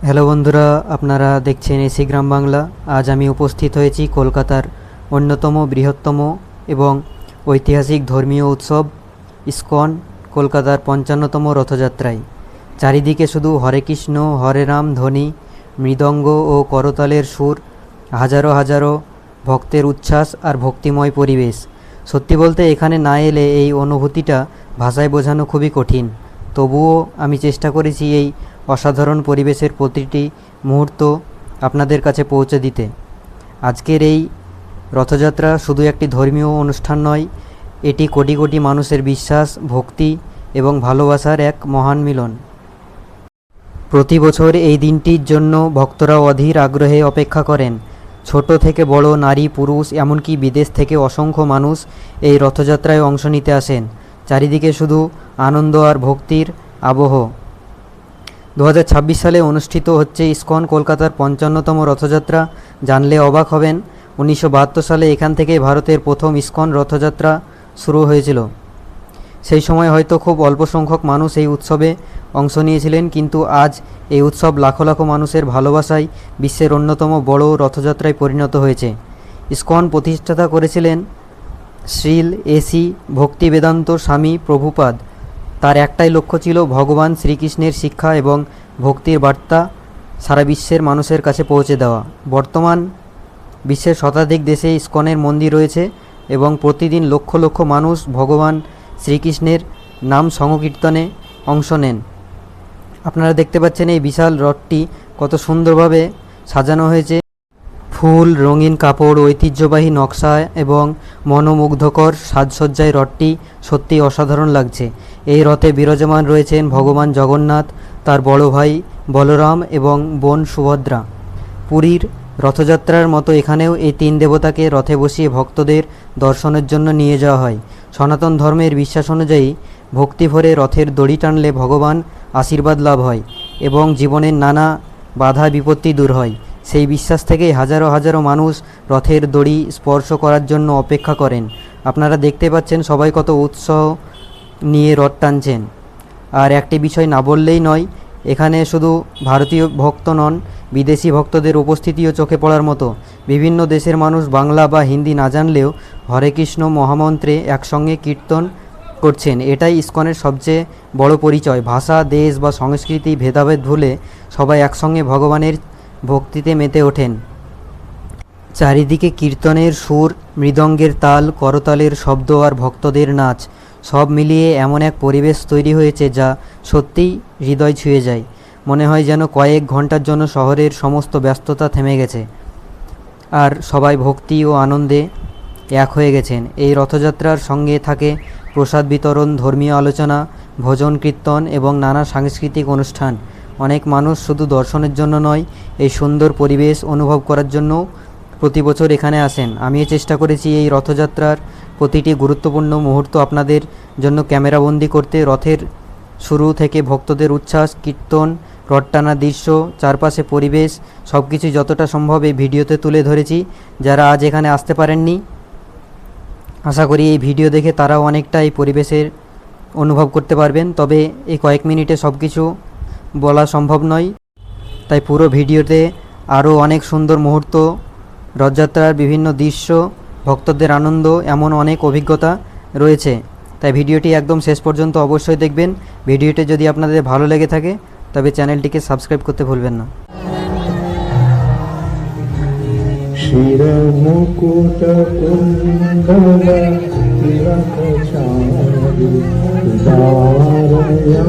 Hello বন্ধুরা, আপনারা দেখছেন এসি গ্রাম বাংলা। আজ আমি উপস্থিত হয়েছি কলকাতার অন্যতম বৃহত্তম এবং ঐতিহাসিক ধর্মীয় উৎসব ইসকন কলকাতার ৫৫তম রথযাত্রায়। চারিদিকে শুধু হরে কৃষ্ণ হরে রাম ধ্বনি, মৃদঙ্গ ও করতালের সুর, হাজারো হাজারো ভক্তের উচ্ছ্বাস আর ভক্তিময় পরিবেশ। সত্যি বলতে এখানে না এলে এই অনুভূতিটা ভাষায় বোঝানো খুবই কঠিন। তবুও আমি চেষ্টা করেছি এই অসাধারণ পরিবেশের প্রতিটি মুহূর্ত আপনাদের কাছে পৌঁছে দিতে। আজকের এই রথযাত্রা শুধু একটি ধর্মীয় অনুষ্ঠান নয়, এটি কোটি কোটি মানুষের বিশ্বাস, ভক্তি এবং ভালোবাসার এক মহান মিলন। প্রতি বছর এই দিনটির জন্য ভক্তরা অধীর আগ্রহে অপেক্ষা করেন। ছোট থেকে বড়, নারী পুরুষ এমনকি বিদেশ থেকে অসংখ্য মানুষ এই রথযাত্রায় অংশ নিতে আসেন। চারিদিকে শুধু আনন্দ আর ভক্তির আবহ। ২০২৬ সালে অনুষ্ঠিত হচ্ছে ইসকন কলকাতার ৫৫তম রথযাত্রা। জানলে অবাক হবেন, ১৯৭২ সালে এখান থেকে ভারতের প্রথম ইসকন রথযাত্রা শুরু হয়েছিল। সেই সময় হয়তো খুব অল্প সংখ্যক মানুষ এই উৎসবে অংশ নিয়েছিলেন, কিন্তু আজ এই উৎসব লাখো লাখো মানুষের ভালোবাসায় বিশ্বের অন্যতম বড় রথযাত্রায় পরিণত হয়েছে। ইসকন প্রতিষ্ঠাতা করেছিলেন শ্রীল এসি ভক্তিবেদান্ত স্বামী প্রভুপাদ। তার একটাই লক্ষ্য ছিল ভগবান শ্রীকৃষ্ণের শিক্ষা এবং ভক্তির বার্তা সারা বিশ্বের মানুষের কাছে পৌঁছে দেওয়া। বর্তমান বিশ্বের শতাধিক দেশে ইসকনের মন্দির রয়েছে এবং প্রতিদিন লক্ষ লক্ষ মানুষ ভগবান শ্রীকৃষ্ণের নাম সংকীর্তনে অংশ নেন। আপনারা দেখতে পাচ্ছেন এই বিশাল রথটি কত সুন্দরভাবে সাজানো হয়েছে। ফুল, রঙিন কাপড়, ঐতিহ্যবাহী নকশা এবং মনোমুগ্ধকর সাজসজ্জায় রথটি সত্যিই অসাধারণ লাগছে। এই রথে বিরাজমান রয়েছেন ভগবান জগন্নাথ, তার বড় ভাই বলরাম এবং বোন সুভদ্রা। পুরীর রথযাত্রার মতো এখানেও এই তিন দেবতাকে রথে বসিয়ে ভক্তদের দর্শনের জন্য নিয়ে যাওয়া হয়। সনাতন ধর্মের বিশ্বাস অনুযায়ী ভক্তি ভরে রথের দড়ি টানলে ভগবান আশীর্বাদ লাভ হয় এবং জীবনের নানা বাধা বিপত্তি দূর হয়। সেই বিশ্বাস থেকেই হাজারো হাজারো মানুষ রথের দড়ি স্পর্শ করার জন্য অপেক্ষা করেন। আপনারা দেখতে পাচ্ছেন সবাই কত উৎসাহ নিয়ে রথ টানছেন। আর একটি বিষয় না বললেই নয়, এখানে শুধু ভারতীয় ভক্ত নন, বিদেশি ভক্তদের উপস্থিতিও চোখে পড়ার মতো। বিভিন্ন দেশের মানুষ বাংলা বা হিন্দি না জানলেও হরে কৃষ্ণ মহামন্ত্রে একসঙ্গে কীর্তন করছেন। এটাই ইসকনের সবচেয়ে বড় পরিচয়। ভাষা, দেশ বা সংস্কৃতি ভেদাভেদ ভুলে সবাই একসঙ্গে ভগবানের ভক্তিতে মেতে ওঠেন। চারিদিকে কীর্তনের সুর, মৃদঙ্গের তাল, করতালের শব্দ আর ভক্তদের নাচ, সব মিলিয়ে এমন এক পরিবেশ তৈরি হয়েছে যা সত্যিই হৃদয় ছুঁয়ে যায়। মনে হয় যেন কয়েক ঘন্টার জন্য শহরের সমস্ত ব্যস্ততা থেমে গেছে আর সবাই ভক্তি ও আনন্দে এক হয়ে গেছেন। এই রথযাত্রার সঙ্গে থাকে প্রসাদ বিতরণ, ধর্মীয় আলোচনা, ভজন কীর্তন এবং নানা সাংস্কৃতিক অনুষ্ঠান। অনেক মানুষ শুধু দর্শনের জন্য নয়, এই সুন্দর পরিবেশ অনুভব করার জন্য প্রতি বছর এখানে আসেন। আমিও চেষ্টা করেছি এই রথযাত্রার প্রতিটি গুরুত্বপূর্ণ মুহূর্ত আপনাদের জন্য ক্যামেরাবন্দি করতে। রথের শুরু থেকে ভক্তদের উচ্ছ্বাস, কীর্তন, রথ টানার দৃশ্য, চারপাশে পরিবেশ, সব কিছু যতটা সম্ভব এই ভিডিওতে তুলে ধরেছি। যারা আজ এখানে আসতে পারেননি, আশা করি এই ভিডিও দেখে তারাও অনেকটা এই পরিবেশের অনুভব করতে পারবেন। তবে এই কয়েক মিনিটে সব কিছু বলা সম্ভব নয়, তাই পুরো ভিডিওতে আরও অনেক সুন্দর মুহূর্ত, রথযাত্রার বিভিন্ন দৃশ্য, ভক্তদের আনন্দ, এমন অনেক অভিজ্ঞতা রয়েছে। তাই ভিডিওটি একদম শেষ পর্যন্ত অবশ্যই দেখবেন। ভিডিওটি যদি আপনাদের ভালো লেগে থাকে তবে চ্যানেলটিকে সাবস্ক্রাইব করতে ভুলবেন না। শিরমুকুট কুণ্ডল তিলক চারু দারয়াঙ্গি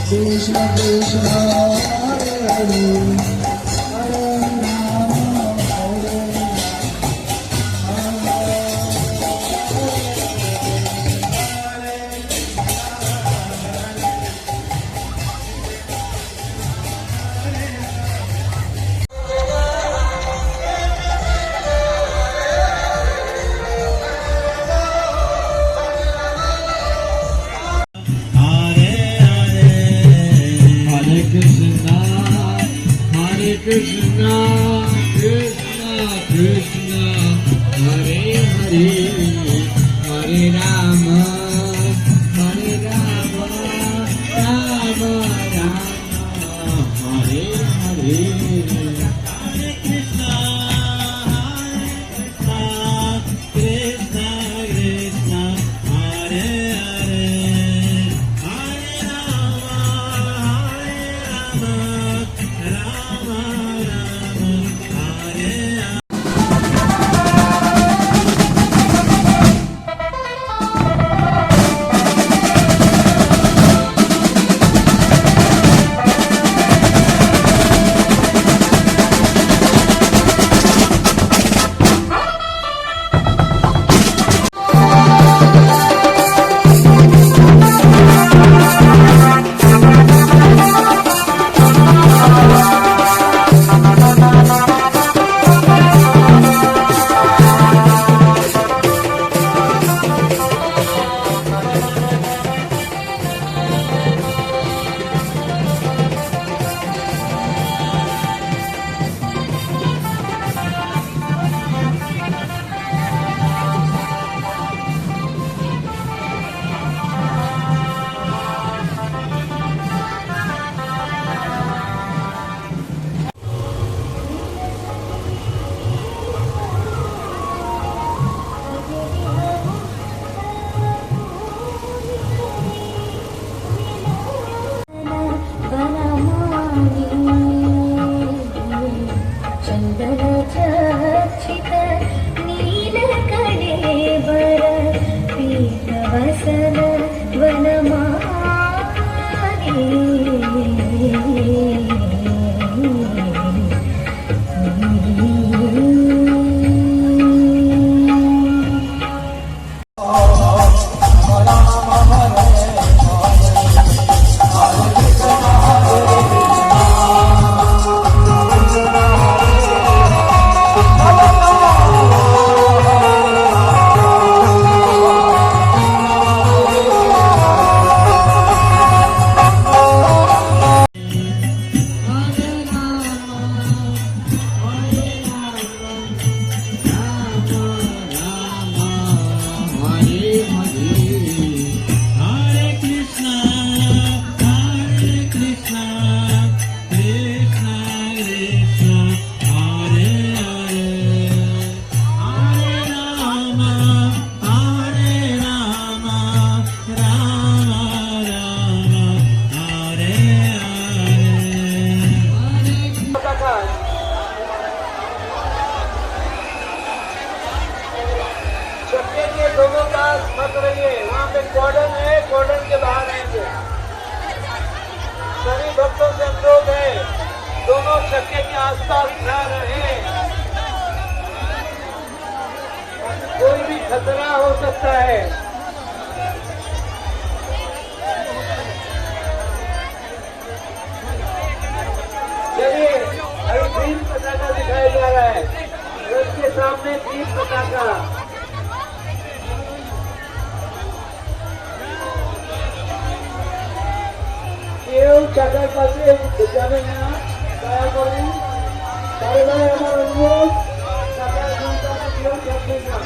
Krishna Krishna Hare Hare Krishna, Krishna Krishna, Hare Hare, Hare Rama, Hare Rama, Rama Rama, Hare Hare. Hare Krishna, Krishna Krishna, Hare Hare, Hare Rama, Rama Rama, Hare Hare. चन्दनचर्चित नीलकलेबर पीतवसन वनमाली चक्के के दोनों पास मत रहिए, वहाँ पे कॉर्डन है, कॉर्डन के बाहर आएंगे। सभी भक्तों से अनुरोध है, दोनों चक्के के आसपास न रहे। कोई भी खतरा हो सकता है। चलिए, अभी ग्रीन पताका दिखाया जा रहा है, रथ के सामने ग्रीन पताका। কেউ চাকার পাশে যাবে না, দয়া করে বারে আমার অনুরোধ, চাকার সন্তানে কেউ যাবে না।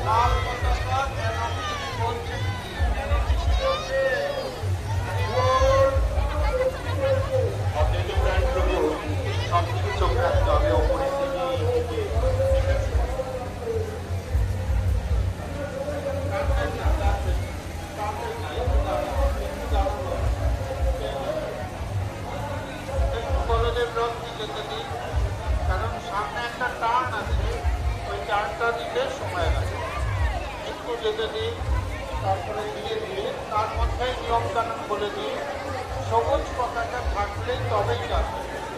लाल ধীর অব্দি যেতে দিন, কারণ সামনে একটা টার্ন আছে, ওই টার্নটা দিতে সময় লাগে। একটু যেতে দিন, তারপরে ধীরে ধীরে তার মধ্যেই নিয়মকানুন বলে দিন। সবুজ পতাকা থাকলেই তবেই যাবে।